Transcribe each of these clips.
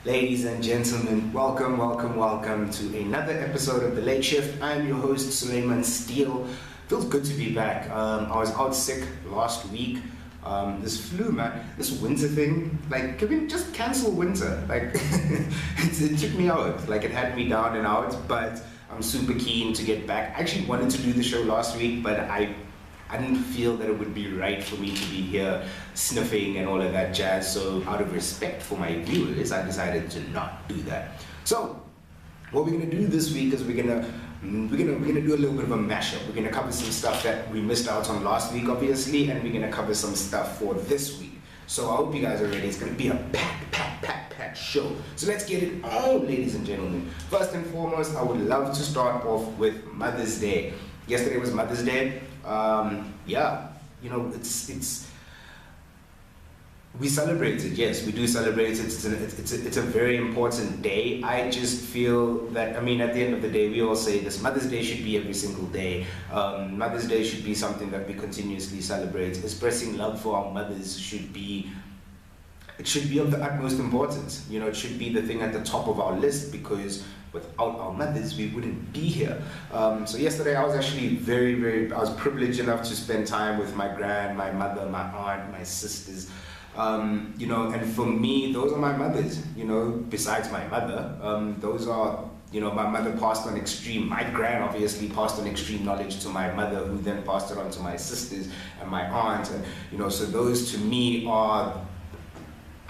Ladies and gentlemen, welcome to another episode of The Late Shift. I'm your host, Suleiman Steele. Feels good to be back. I was out sick last week. This flu, man, this winter thing, like, can we just cancel winter? Like, it took me out, like, it had me down and out, but I'm super keen to get back. I actually wanted to do the show last week, but I didn't feel that it would be right for me to be here sniffing and all of that jazz. So out of respect for my viewers, I decided to not do that. So what we're gonna do this week is we're gonna do a little bit of a mashup. We're gonna cover some stuff that we missed out on last week, obviously, and we're gonna cover some stuff for this week. So I hope you guys are ready. It's gonna be a packed show. So let's get it on, ladies and gentlemen. First and foremost, I would love to start off with Mother's Day. Yesterday was Mother's Day. Yeah, you know, we celebrate it. Yes, we do celebrate it. It's a very important day. I just feel that, I mean, at the end of the day, we all say this: Mother's Day should be every single day. Mother's Day should be something that we continuously celebrate. Expressing love for our mothers should be of the utmost importance. You know, it should be the thing at the top of our list, because without our mothers, we wouldn't be here. So yesterday, I was actually I was privileged enough to spend time with my mother, my aunt, my sisters. You know, and for me, those are my mothers. You know, besides my mother, those are, you know, my mother passed on my gran obviously passed on extreme knowledge to my mother, who then passed it on to my sisters and my aunt. And, you know, so those to me are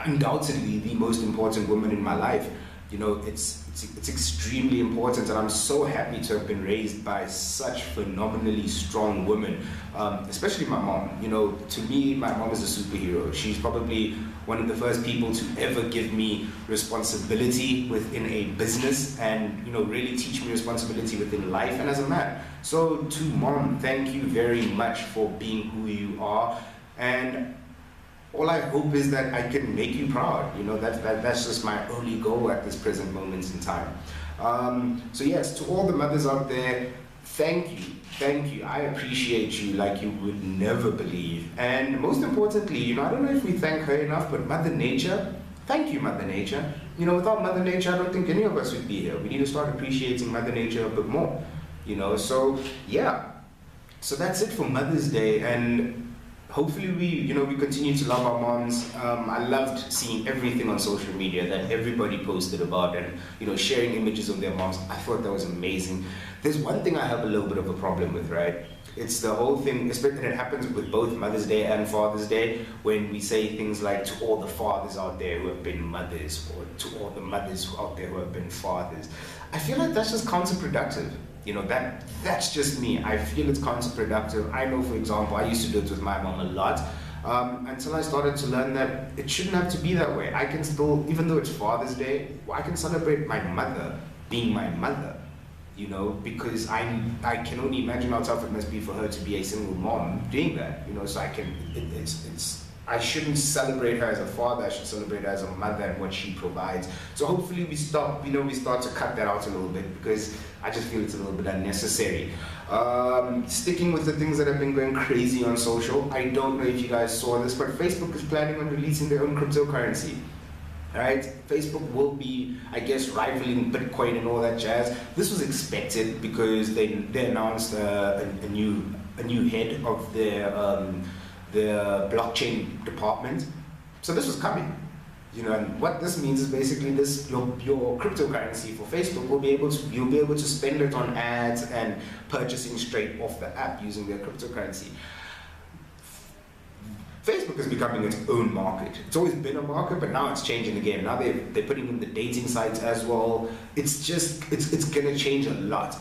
undoubtedly the most important women in my life. You know, it's extremely important, and I'm so happy to have been raised by such phenomenally strong women, especially my mom. You know, to me, my mom is a superhero. She's probably one of the first people to ever give me responsibility within a business, and, you know, really teach me responsibility within life and as a man. So to Mom, thank you very much for being who you are, and all I hope is that I can make you proud. You know, that's just my only goal at this present moment in time. So yes, to all the mothers out there, thank you. I appreciate you like you would never believe. And most importantly, you know, I don't know if we thank her enough, but Mother Nature, thank you, Mother Nature. You know, without Mother Nature, I don't think any of us would be here. We need to start appreciating Mother Nature a bit more. You know, so yeah. So that's it for Mother's Day, and hopefully we continue to love our moms. I loved seeing everything on social media that everybody posted about, and, you know, sharing images of their moms. I thought that was amazing. There's one thing I have a little bit of a problem with, right? It's the whole thing, especially, it happens with both Mother's Day and Father's Day, when we say things like, to all the fathers out there who have been mothers, or to all the mothers out there who have been fathers. I feel like that's just counterproductive. You know, that's just me. I feel it's counterproductive. I know, for example, I used to do it with my mom a lot, until I started to learn that it shouldn't have to be that way. I can still, even though it's Father's Day, I can celebrate my mother being my mother, you know, because I can only imagine how tough it must be for her to be a single mom doing that, you know. So I shouldn't celebrate her as a father. I should celebrate her as a mother and what she provides. So hopefully we start to cut that out a little bit, because I just feel it's a little bit unnecessary. Sticking with the things that have been going crazy on social, I don't know if you guys saw this, but Facebook is planning on releasing their own cryptocurrency. Right? Facebook will be, I guess, rivaling Bitcoin and all that jazz. This was expected, because they announced a new head of their blockchain department. So this was coming, you know, and what this means is basically your cryptocurrency for Facebook you'll be able to spend it on ads and purchasing straight off the app using their cryptocurrency. Facebook is becoming its own market. It's always been a market, but now it's changing again. Now they're putting in the dating sites as well. It's gonna change a lot.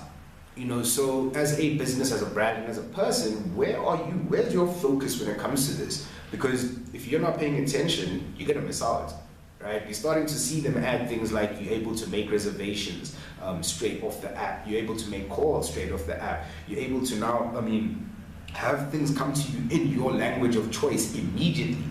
You know, so as a business, as a brand, and as a person, where are you? Where's your focus when it comes to this? Because if you're not paying attention, you're gonna miss out, right? You're starting to see them add things like you're able to make reservations straight off the app. You're able to make calls straight off the app. You're able to now, have things come to you in your language of choice immediately.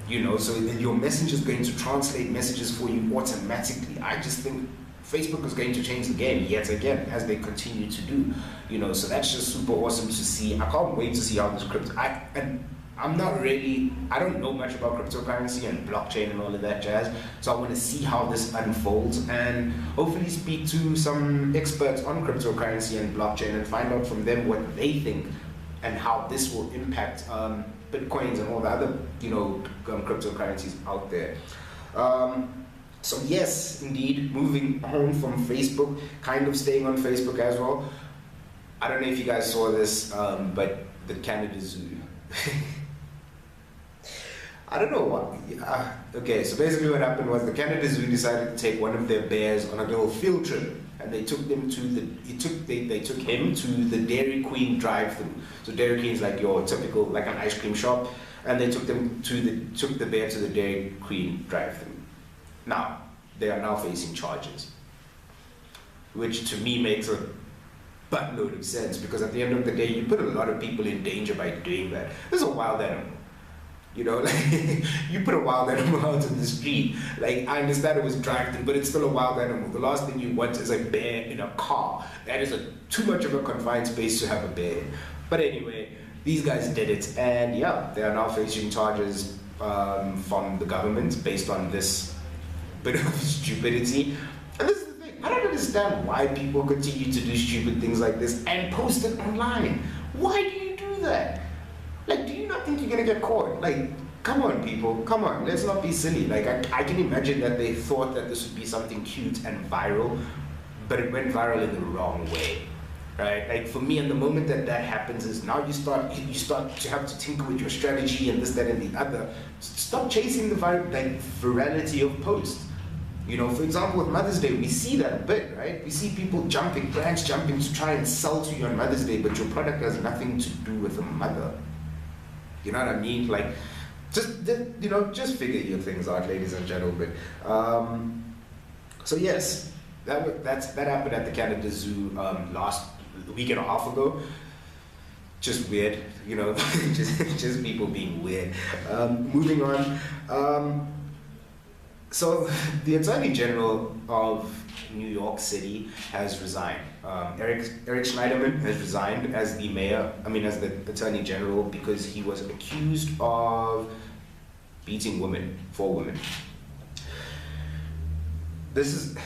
You know, so then your messenger is going to translate messages for you automatically. I just think Facebook is going to change the game yet again, as they continue to do. You know, so that's just super awesome to see. I can't wait to see how this crypto. And I don't know much about cryptocurrency and blockchain and all of that jazz. So I want to see how this unfolds and hopefully speak to some experts on cryptocurrency and blockchain and find out from them what they think and how this will impact Bitcoins and all the other, cryptocurrencies out there. So yes, indeed, moving on from Facebook, kind of staying on Facebook as well. I don't know if you guys saw this, but the Canada Zoo. I don't know what. Okay, so basically what happened was the Canada Zoo decided to take one of their bears on a little field trip, and they took them to they took him to the Dairy Queen drive-thru. So Dairy Queen is like your typical, like an ice cream shop, and they took the bear to the Dairy Queen drive-thru. Now they are now facing charges, which to me makes a buttload of sense, because at the end of the day, you put a lot of people in danger by doing that. This is a wild animal. Like, you put a wild animal out in the street. Like, I understand it was dragged in, but it's still a wild animal. The last thing you want is a bear in a car. That is too much of a confined space to have a bear in. But anyway, these guys did it, and yeah, they are now facing charges from the government based on this bit of stupidity. And this is the thing, I don't understand why people continue to do stupid things like this and post it online. Why do you do that? Like, do you not think you're gonna get caught? Like, come on, people, come on, let's not be silly. Like, I can imagine that they thought that this would be something cute and viral, but it went viral in the wrong way, right? Like, for me, and the moment that happens is now you start to have to tinker with your strategy and this, that, and the other. Stop chasing the virality of posts. For example, with Mother's Day, we see that a bit, right? We see people brands jumping to try and sell to you on Mother's Day, but your product has nothing to do with a mother. You know what I mean? Like, just figure your things out, ladies and gentlemen. So yes, that happened at the Canada Zoo last week and a half ago. Just weird, just people being weird. Moving on. So the Attorney General of New York City has resigned. Eric Schneiderman has resigned as the Attorney General, because he was accused of beating four women. This is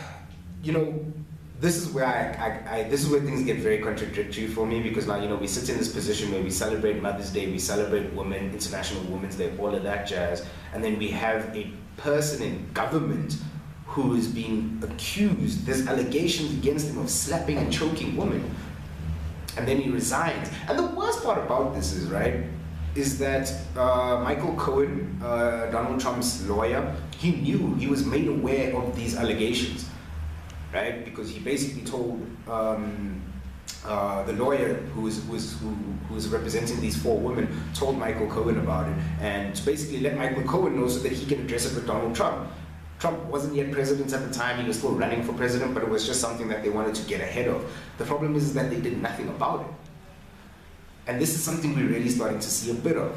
where things get very contradictory for me, because now, we sit in this position where we celebrate Mother's Day, we celebrate women, International Women's Day, all of that jazz, and then we have a person in government who is being accused, there's allegations against him of slapping and choking women, and then he resigns. And the worst part about this is that Michael Cohen, Donald Trump's lawyer, he was made aware of these allegations, right? Because he basically told the lawyer who was representing these four women, told Michael Cohen about it, and to basically let Michael Cohen know so that he can address it with Donald Trump. Trump wasn't yet president at the time, he was still running for president, but it was just something that they wanted to get ahead of. The problem is that they did nothing about it. And this is something we're really starting to see a bit of.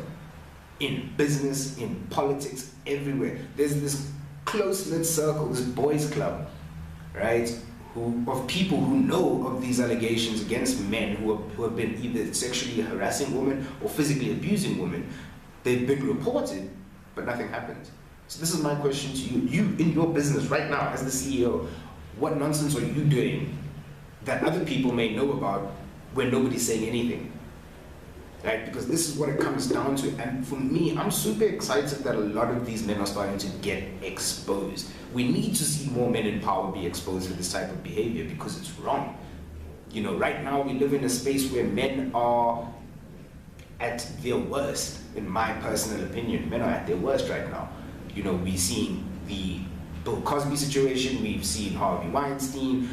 In business, in politics, everywhere. There's this close-knit circle, this boys club, right? Of people who know of these allegations against men who have been either sexually harassing women or physically abusing women. They've been reported, but nothing happened. So this is my question to you. You, in your business right now as the CEO, what nonsense are you doing that other people may know about when nobody's saying anything? Right? Because this is what it comes down to. And for me, I'm super excited that a lot of these men are starting to get exposed. We need to see more men in power be exposed to this type of behavior, because it's wrong. Right now we live in a space where men are at their worst, in my personal opinion. Men are at their worst right now. We've seen the Bill Cosby situation, we've seen Harvey Weinstein,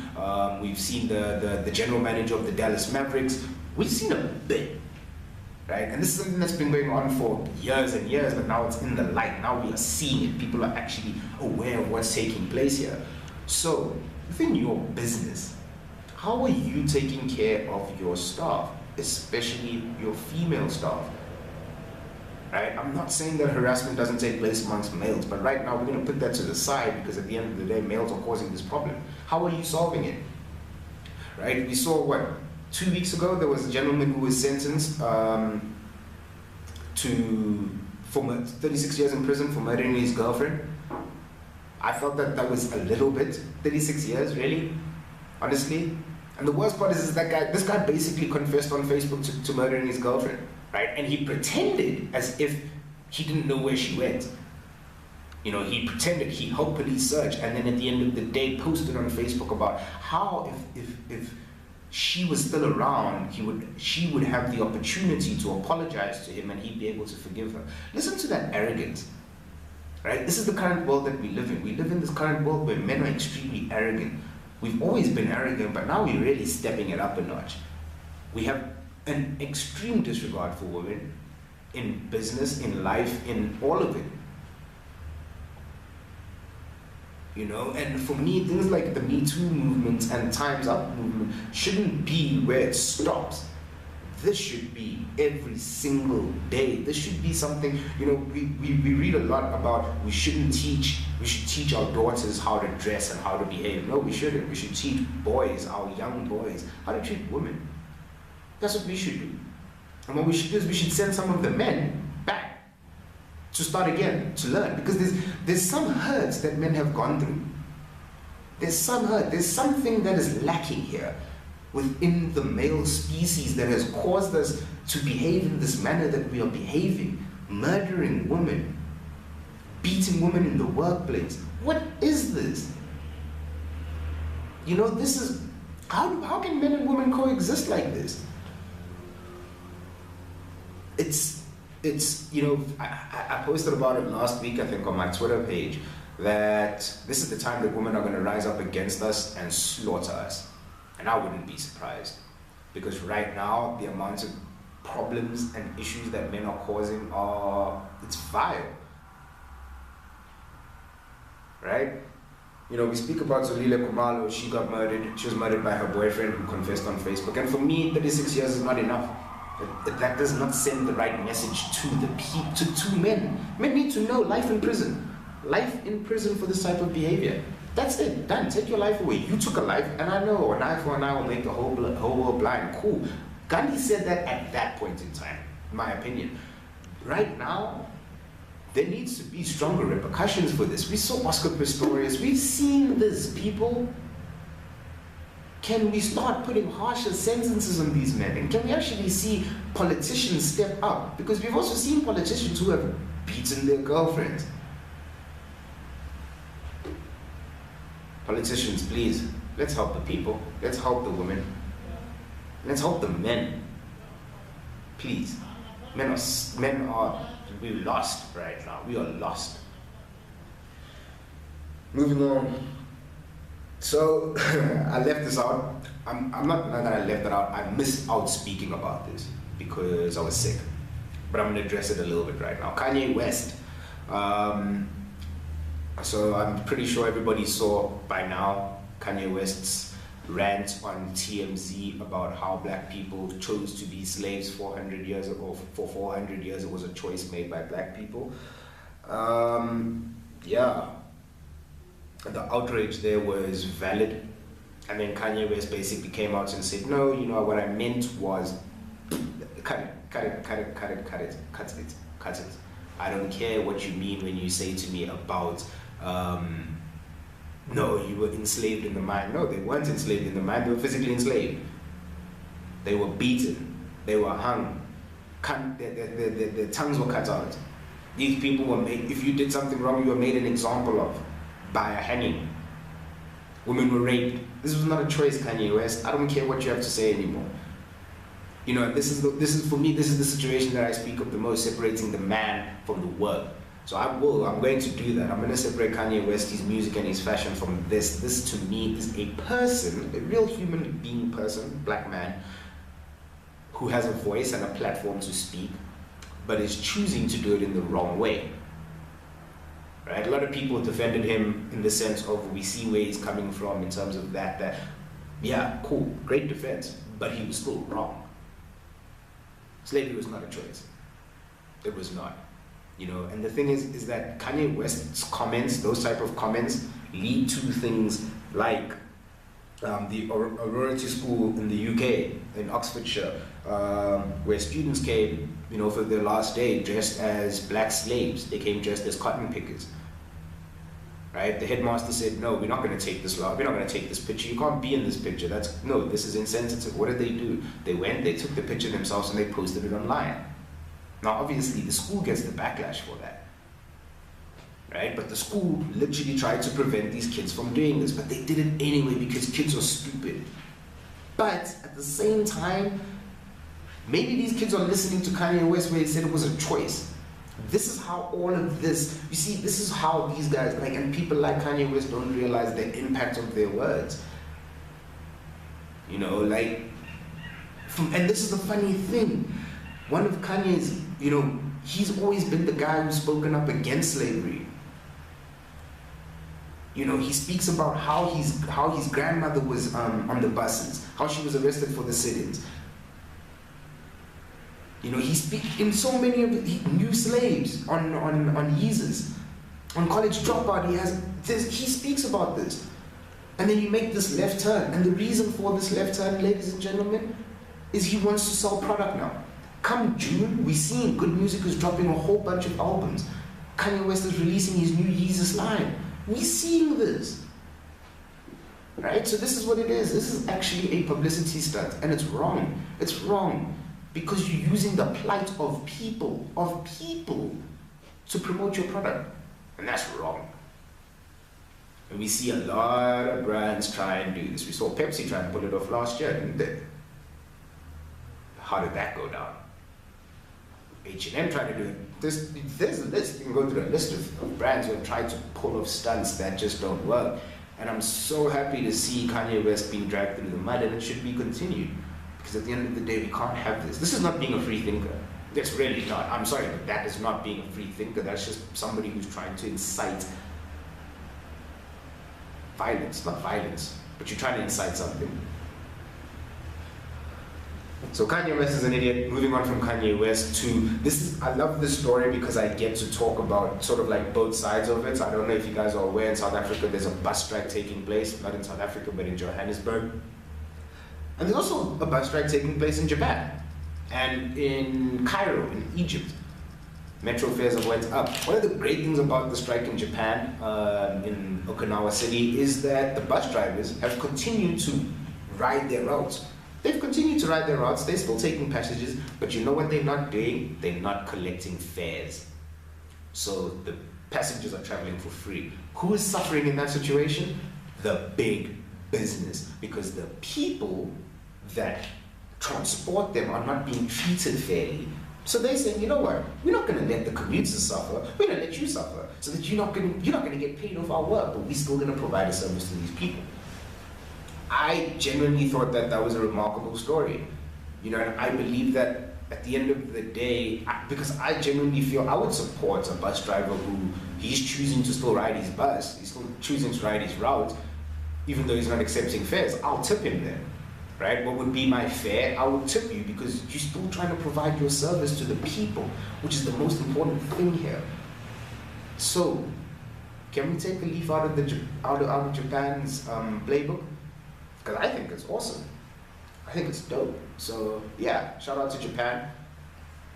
we've seen the general manager of the Dallas Mavericks. We've seen a bit. Right? And this is something that's been going on for years and years, but now it's in the light. Now we are seeing it. People are actually aware of what's taking place here. So, within your business, how are you taking care of your staff, especially your female staff? Right? I'm not saying that harassment doesn't take place amongst males, but right now we're going to put that to the side, because at the end of the day, males are causing this problem. How are you solving it? Right? We saw 2 weeks ago, there was a gentleman who was sentenced to for 36 years in prison for murdering his girlfriend. I felt that was a little bit. 36 years, really, honestly. And the worst part is this guy basically confessed on Facebook to murdering his girlfriend, right? And he pretended as if he didn't know where she went. You know, he pretended he helped police search, and then at the end of the day posted on Facebook about how if she was still around, she would have the opportunity to apologize to him and he'd be able to forgive her. Listen to that arrogance, right? This is the current world that we live in. We live in this current world where men are extremely arrogant. We've always been arrogant, but now we're really stepping it up a notch. We have an extreme disregard for women in business, in life, in all of it. You know, and for me, things like the Me Too movement and Time's Up movement shouldn't be where it stops. This should be every single day. This should be something, you know, we read a lot about we should teach our daughters how to dress and how to behave. No, we shouldn't. We should teach boys, our young boys, how to treat women. That's what we should do. And what we should do is we should send some of the men back to start again, to learn, because there's some hurts that men have gone through. There's some hurt, there's something that is lacking here within the male species that has caused us to behave in this manner that we are behaving, murdering women, beating women in the workplace. What is this? You know, this is, how can men and women coexist like this? It's, you know, I posted about it last week, I think, on my Twitter page, that this is the time that women are going to rise up against us and slaughter us. And I wouldn't be surprised, because right now the amount of problems and issues that men are causing it's vile. Right? You know, we speak about Zolile Khumalo. She got murdered. She was murdered by her boyfriend who confessed on Facebook. And for me, 36 years is not enough. That does not send the right message to the people, to men. Men need to know life in prison. Life in prison for this type of behavior. That's it. Done. Take your life away. You took a life, and I know an eye for an eye will make the whole world blind. Cool. Gandhi said that at that point in time, in my opinion. Right now, there needs to be stronger repercussions for this. We saw Oscar Pistorius. We've seen this, people. Can we start putting harsher sentences on these men? And can we actually see politicians step up? Because we've also seen politicians who have beaten their girlfriends. Politicians, please, let's help the people. Let's help the women. Let's help the men. Please. We're lost right now. We are lost. Moving on. So, I left this out. I'm not that I left it out. I missed out speaking about this because I was sick. But I'm going to address it a little bit right now. Kanye West. So I'm pretty sure everybody saw by now Kanye West's rant on TMZ about how black people chose to be slaves 400 years ago. For 400 years, it was a choice made by black people. Yeah. The outrage there was valid, and then Kanye West basically came out and said, no, you know, what I meant was cut it. I don't care what you mean when you say to me about no, you were enslaved in the mind. No, they weren't enslaved in the mind, they were physically enslaved. They were beaten, they were hung, their tongues were cut out. These people were made, if you did something wrong, you were made an example of by a hanging. Women were raped. This was not a choice, Kanye West. I don't care what you have to say anymore. You know, this is for me, this is the situation that I speak of the most, separating the man from the work. So I'm going to do that. I'm going to separate Kanye West, his music and his fashion from this. This to me is a person, a real human being person, black man, who has a voice and a platform to speak, but is choosing to do it in the wrong way. Right? A lot of people defended him in the sense of, we see where he's coming from in terms of that yeah, cool, great defense, but he was still wrong. Slavery was not a choice. It was not. You know, and the thing is that Kanye West's comments, those type of comments, lead to things like the Aurority School in the UK, in Oxfordshire, where students came, for their last day dressed as black slaves. They came dressed as cotton pickers. Right? The headmaster said, no, we're not going to take this law. We're not going to take this picture. You can't be in this picture. This is insensitive. What did they do? They went, they took the picture themselves and they posted it online. Now, obviously, the school gets the backlash for that. Right? But the school literally tried to prevent these kids from doing this, but they did it anyway because kids are stupid. But at the same time, maybe these kids are listening to Kanye West where he said it was a choice. This is how all of this, you see, this is how these guys, and people like Kanye West don't realize the impact of their words. And this is the funny thing. One of Kanye's, he's always been the guy who's spoken up against slavery. He speaks about how his grandmother was on the buses, how she was arrested for the sit-ins. He speaks in so many of the new slaves on Yeezus, on College Dropout. He speaks about this, and then you make this left turn. And the reason for this left turn, ladies and gentlemen, is he wants to sell product now. Come June, we're seeing Good Music is dropping a whole bunch of albums. Kanye West is releasing his new Yeezus line. We're seeing this, right? So this is what it is. This is actually a publicity stunt, and it's wrong. It's wrong. Because you're using the plight of people, to promote your product. And that's wrong. And we see a lot of brands try and do this. We saw Pepsi try and pull it off last year, didn't they? How did that go down? H&M tried to do it. There's a list. You can go through a list of brands who have tried to pull off stunts that just don't work. And I'm so happy to see Kanye West being dragged through the mud, and it should be continued. Because at the end of the day, we can't have this. This is not being a free thinker. It's really not. I'm sorry, but that is not being a free thinker. That's just somebody who's trying to incite violence. Not violence, but you're trying to incite something. So Kanye West is an idiot. Moving on from Kanye West to I love this story because I get to talk about sort of like both sides of it. I don't know if you guys are aware, in South Africa there's a bus strike taking place, not in South Africa but in Johannesburg. And there's also a bus strike taking place in Japan and in Cairo, in Egypt. Metro fares have went up. One of the great things about the strike in Japan, in Okinawa City, is that the bus drivers have continued to ride their routes. They've continued to ride their routes, they're still taking passengers, but you know what they're not doing? They're not collecting fares. So the passengers are traveling for free. Who is suffering in that situation? The big business, because the people that transport them are not being treated fairly. So they say, you know what, we're not going to let the commuters suffer, we're going to let you suffer, so that you're not going to get paid off our work, but we're still going to provide a service to these people. I genuinely thought that was a remarkable story. And I believe that at the end of the day, because I genuinely feel I would support a bus driver who he's choosing to still ride his bus, he's still choosing to ride his route, even though he's not accepting fares. I'll tip him then, right? What would be my fare? I will tip you because you're still trying to provide your service to the people, which is the most important thing here. So, can we take a leaf out of Japan's playbook? Because I think it's awesome. I think it's dope. So yeah, shout out to Japan,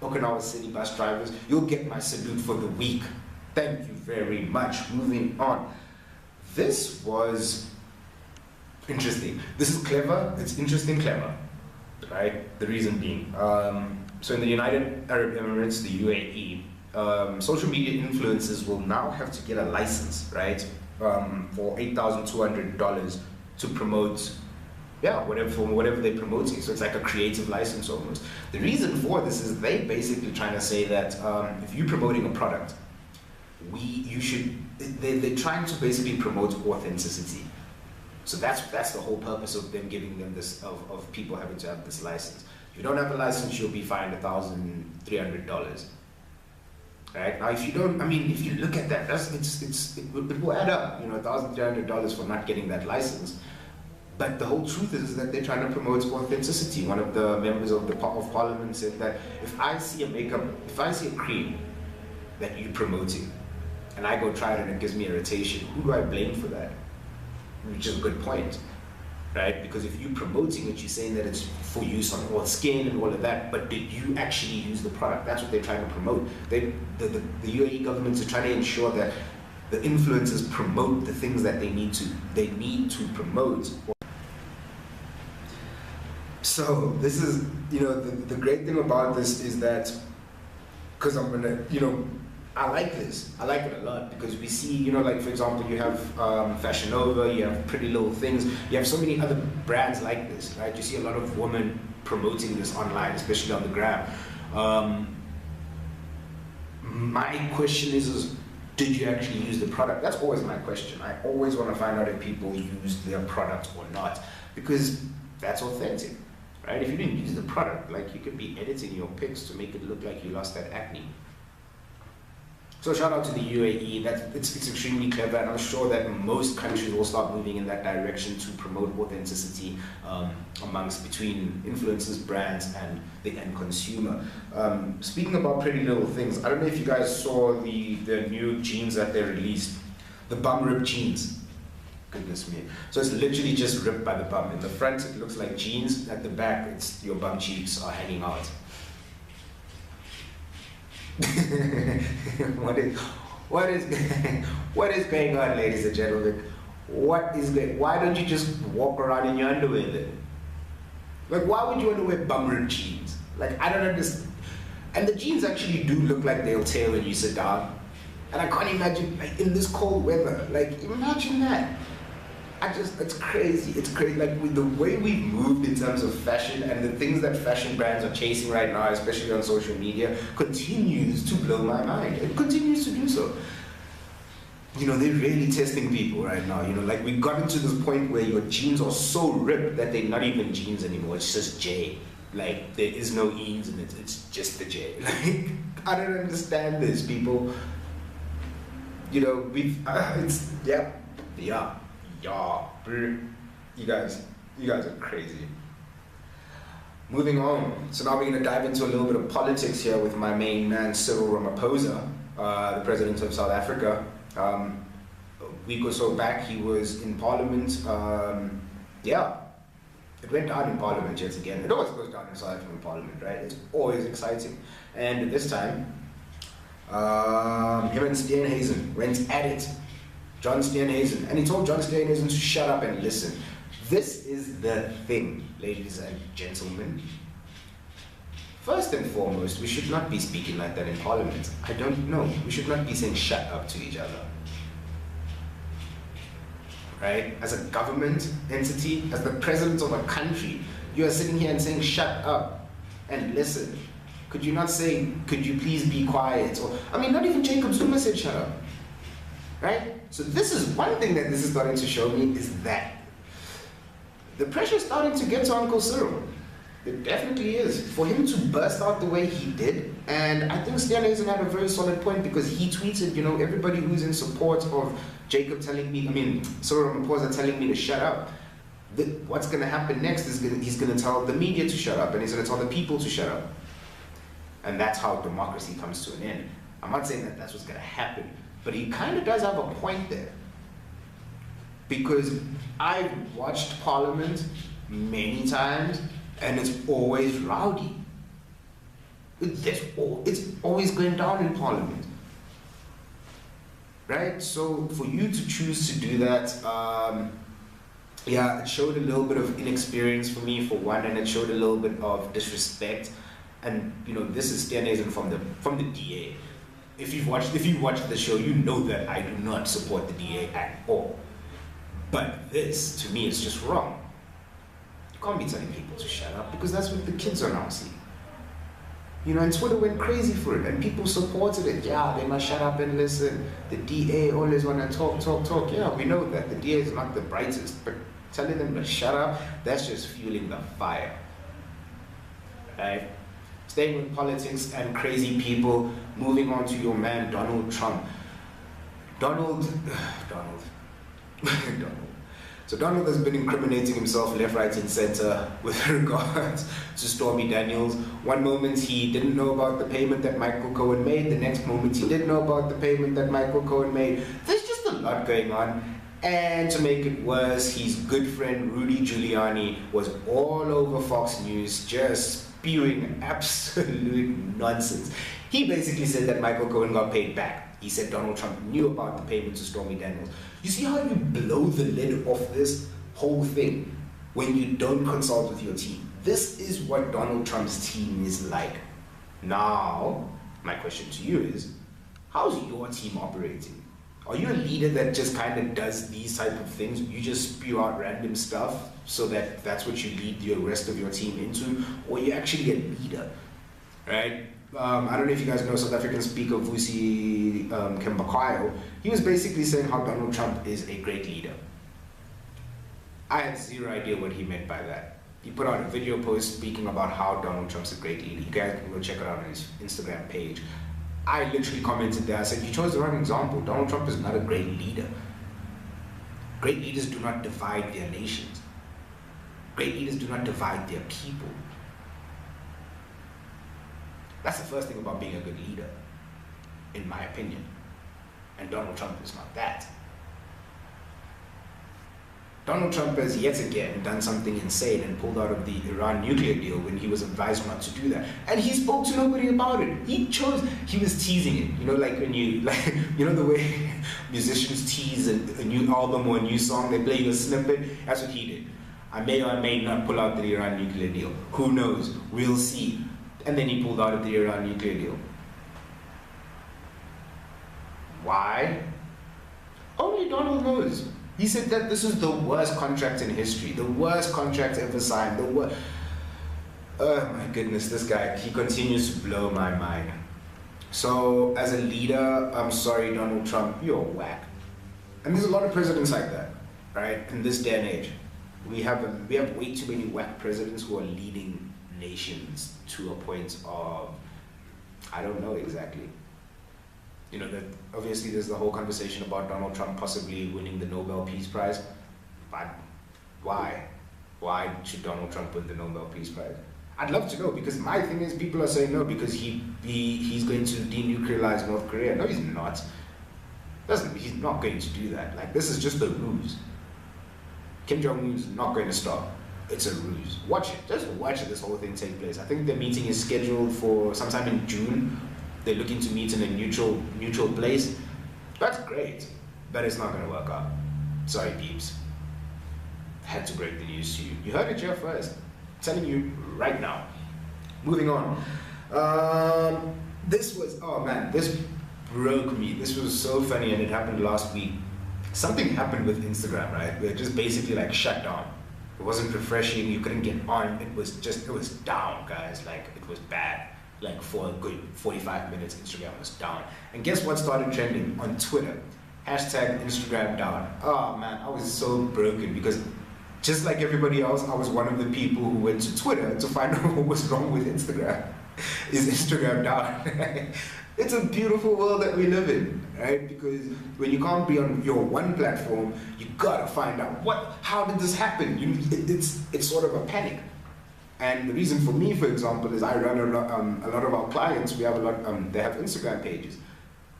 Okinawa City bus drivers. You'll get my salute for the week. Thank you very much. Moving on. This was interesting. This is clever. It's interesting, clever, right? The reason being, so in the United Arab Emirates, the UAE, social media influencers will now have to get a license, right, for $8,200 to promote, whatever they're promoting. So it's like a creative license almost. The reason for this is they basically trying to say that if you're promoting a product, they're trying to basically promote authenticity. So that's the whole purpose of them giving them this, of people having to have this license. If you don't have a license, you'll be fined $1,300. Right? Now, if you don't, if you look at that, it will add up, $1,300 for not getting that license. But the whole truth is that they're trying to promote authenticity. One of the members of Parliament said that if I see a cream that you're promoting, and I go try it and it gives me irritation, who do I blame for that? Which is a good point. right? Because if you're promoting it, you're saying that it's for use on all skin and all of that, but did you actually use the product? That's what they're trying to promote. The UAE governments are trying to ensure that the influencers promote the things that they need to promote. So this is, the great thing about this is that, because I'm gonna, I like this. I like it a lot because we see, like for example, you have Fashion Nova, you have Pretty Little Things, you have so many other brands like this, right? You see a lot of women promoting this online, especially on the gram. My question is, did you actually use the product? That's always my question. I always want to find out if people used their product or not, because that's authentic, right? If you didn't use the product, like you could be editing your pics to make it look like you lost that acne. So shout out to the UAE. It's extremely clever, and I'm sure that most countries will start moving in that direction to promote authenticity between influencers, brands, and the end consumer. Speaking about Pretty Little Things, I don't know if you guys saw the new jeans that they released, the bum rip jeans. Goodness me. So it's literally just ripped by the bum. In the front, it looks like jeans. At the back, it's your bum cheeks are hanging out. What is going on, ladies and gentlemen? Why don't you just walk around in your underwear then? Like, why would you want to wear bum rip jeans? Like, I don't understand. And the jeans actually do look like they'll tear when you sit down. And I can't imagine, like, in this cold weather, like, imagine that. It's crazy. It's crazy. Like, with the way we've moved in terms of fashion and the things that fashion brands are chasing right now, especially on social media, continues to blow my mind. It continues to do so. They're really testing people right now. Like, we got into this point where your jeans are so ripped that they're not even jeans anymore. It's just J. Like, there is no E's in it. It's just the J. Like, I don't understand this, people. Yeah, you guys are crazy. Moving on. So now we're going to dive into a little bit of politics here with my main man, Cyril Ramaphosa, the president of South Africa. A week or so back, he was in Parliament. It went down in Parliament yet again. It always goes down in South African Parliament, right? It's always exciting. And this time, him and Steenhuisen went at it. John Steenhuisen, and he told John Steenhuisen to shut up and listen. This is the thing, ladies and gentlemen. First and foremost, we should not be speaking like that in Parliament. I don't know. We should not be saying shut up to each other. Right? As a government entity, as the president of a country, you are sitting here and saying shut up and listen. Could you not say, could you please be quiet? Or, not even Jacob Zuma said shut up. Right? So this is one thing that this is starting to show me, is that the pressure is starting to get to Uncle Cyril. It definitely is. For him to burst out the way he did, and I think Steenhuisen had a very solid point, because he tweeted, everybody who's in support of Cyril Ramaphosa telling me to shut up, what's going to happen next is he's going to tell the media to shut up, and he's going to tell the people to shut up. And that's how democracy comes to an end. I'm not saying that that's what's going to happen, but he kind of does have a point there. Because I've watched Parliament many times, and it's always rowdy. It's always going down in Parliament. Right? So for you to choose to do that, it showed a little bit of inexperience for me, for one, and it showed a little bit of disrespect. And this is Steenhuisen from the DA. If you've watched the show, you know that I do not support the DA at all. But this, to me, is just wrong. You can't be telling people to shut up, because that's what the kids are now seeing. And Twitter went crazy for it, and people supported it. Yeah, they must shut up and listen. The DA always want to talk. Yeah, we know that. The DA is not the brightest, but telling them to shut up, that's just fueling the fire. Right? Staying with politics and crazy people, moving on to your man, Donald Trump. Donald. So Donald has been incriminating himself left, right, and center with regards to Stormy Daniels. One moment he didn't know about the payment that Michael Cohen made. The next moment he did know about the payment that Michael Cohen made. There's just a lot going on. And to make it worse, his good friend Rudy Giuliani was all over Fox News just spewing absolute nonsense. He basically said that Michael Cohen got paid back. He said Donald Trump knew about the payment to Stormy Daniels. You see how you blow the lid off this whole thing when you don't consult with your team? This is what Donald Trump's team is like. Now, my question to you is, how's your team operating? Are you a leader that just kind of does these type of things? You just spew out random stuff so that that's what you lead the rest of your team into? Or are you actually a leader, right? I don't know if you guys know South African speaker Vusi Kembakwayo. He was basically saying how Donald Trump is a great leader. I had zero idea what he meant by that. He put out a video post speaking about how Donald Trump's a great leader. You guys can go check it out on his Instagram page. I literally commented there, I said, you chose the wrong example. Donald Trump is not a great leader. Great leaders do not divide their nations. Great leaders do not divide their people. That's the first thing about being a good leader, in my opinion. And Donald Trump is not that. Donald Trump has yet again done something insane and pulled out of the Iran nuclear deal when he was advised not to do that. And he spoke to nobody about it. He was teasing it. You know, like when you, you know the way musicians tease a new album or a new song, they play you a snippet? That's what he did. I may or may not pull out the Iran nuclear deal. Who knows? We'll see. And then he pulled out of the Iran nuclear deal. Why? Only Donald knows. He said that this is the worst contract in history, the worst contract ever signed, oh my goodness, this guy, he continues to blow my mind. So, as a leader, I'm sorry, Donald Trump, you're whack. And there's a lot of presidents like that, right? In this day and age, we have way too many whack presidents who are leading nations to a point of, I don't know exactly. You know, that obviously there's the whole conversation about Donald Trump possibly winning the Nobel Peace Prize. But why? Why should Donald Trump win the Nobel Peace Prize? I'd love to know, because my thing is people are saying no because he's going to denuclearize North Korea. No, he's not. He's not going to do that. Like, this is just a ruse. Kim Jong-un's not going to stop. It's a ruse. Watch it. Just watch this whole thing take place. I think the meeting is scheduled for sometime in June. They're looking to meet in a neutral place. That's great, but it's not going to work out. Sorry, peeps. Had to break the news to you. You heard it here first. I'm telling you right now. Moving on. This broke me. This was so funny, and it happened last week. Something happened with Instagram, right? Where it just basically like shut down. It wasn't refreshing. You couldn't get on. It was down, guys. Like, it was bad. Like, for a good 45 minutes, Instagram was down. And guess what started trending on Twitter? Hashtag Instagram down. Oh man, I was so broken because just like everybody else, I was one of the people who went to Twitter to find out what was wrong with Instagram. Is Instagram down? It's a beautiful world that we live in, right? Because when you can't be on your one platform, you gotta find out how did this happen? It's sort of a panic. And the reason for me, for example, is I run a lot of our clients. We have they have Instagram pages.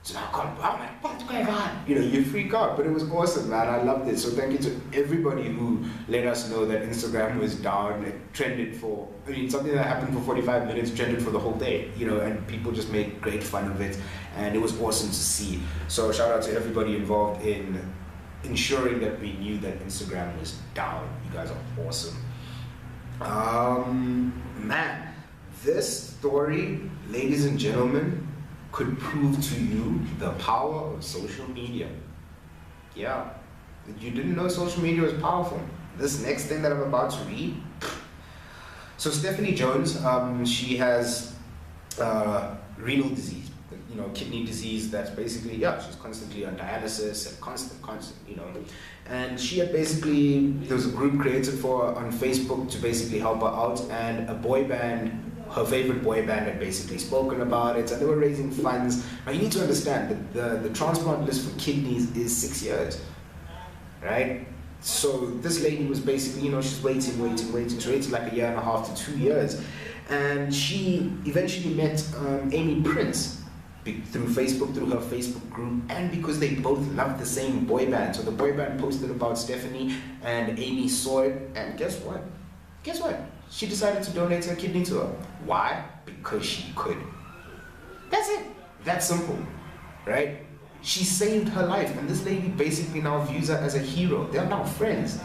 So now I'm like, what's going on? You know, you freak out, but it was awesome, man. I loved it. So thank you to everybody who let us know that Instagram was down. It trended something that happened for 45 minutes trended for the whole day, you know, and people just made great fun of it. And it was awesome to see. So shout out to everybody involved in ensuring that we knew that Instagram was down. You guys are awesome. Man, this story, ladies and gentlemen, could prove to you the power of social media. Yeah, you didn't know social media was powerful. This next thing that I'm about to read. So Stephanie Jones, she has renal disease, you know, kidney disease. That's basically, she's constantly on dialysis and constant, you know. And she had there was a group created on Facebook to basically help her out, and a boy band, her favorite boy band, had basically spoken about it, and they were raising funds. Now you need to understand that the transplant list for kidneys is 6 years, right? So this lady was basically, you know, she's waiting. She waited like 1.5 years to 2 years, and she eventually met Amy Prince. through Facebook, through her Facebook group, and because they both love the same boy band. So the boy band posted about Stephanie, and Amy saw it, and guess what? Guess what? She decided to donate her kidney to her. Why? Because she could. That's it. That's simple, right? She saved her life, and this lady basically now views her as a hero. They're now friends.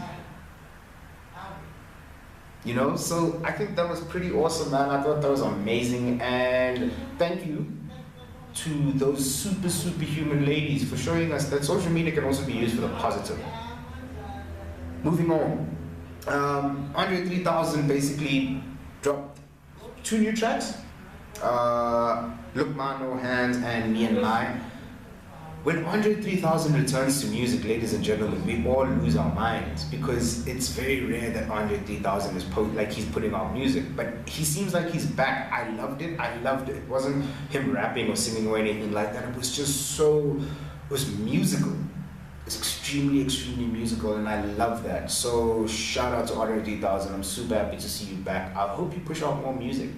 You know, so I think that was pretty awesome, man. I thought that was amazing, and thank you to those superhuman ladies for showing us that social media can also be used for the positive. Moving on, Andre 3000 basically dropped 2 new tracks, Look Ma, No Hands, and Me and Mine. When Andre 3000 returns to music, ladies and gentlemen, we all lose our minds, because it's very rare that Andre 3000 is he's putting out music, but he seems like he's back. I loved it. It wasn't him rapping or singing or anything like that. It was just it was musical. It's extremely musical, and I love that. So shout out to Andre 3000. I'm super happy to see you back. I hope you push out more music.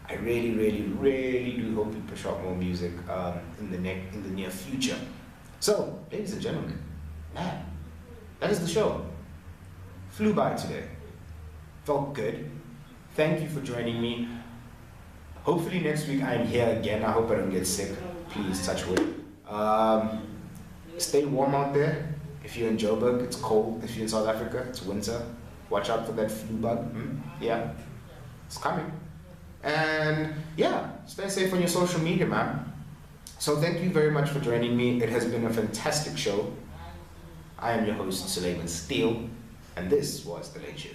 I really do hope you push out more music in the near future. So, ladies and gentlemen, man, that is the show. Flew by today. Felt good. Thank you for joining me. Hopefully next week I'm here again. I hope I don't get sick. Please, touch wood. Stay warm out there. If you're in Joburg, it's cold. If you're in South Africa, it's winter. Watch out for that flu bug. Yeah, it's coming. And yeah, stay safe on your social media, man. So thank you very much for joining me. It has been a fantastic show. I am your host, Suleiman Steele, and this was The Late Shift.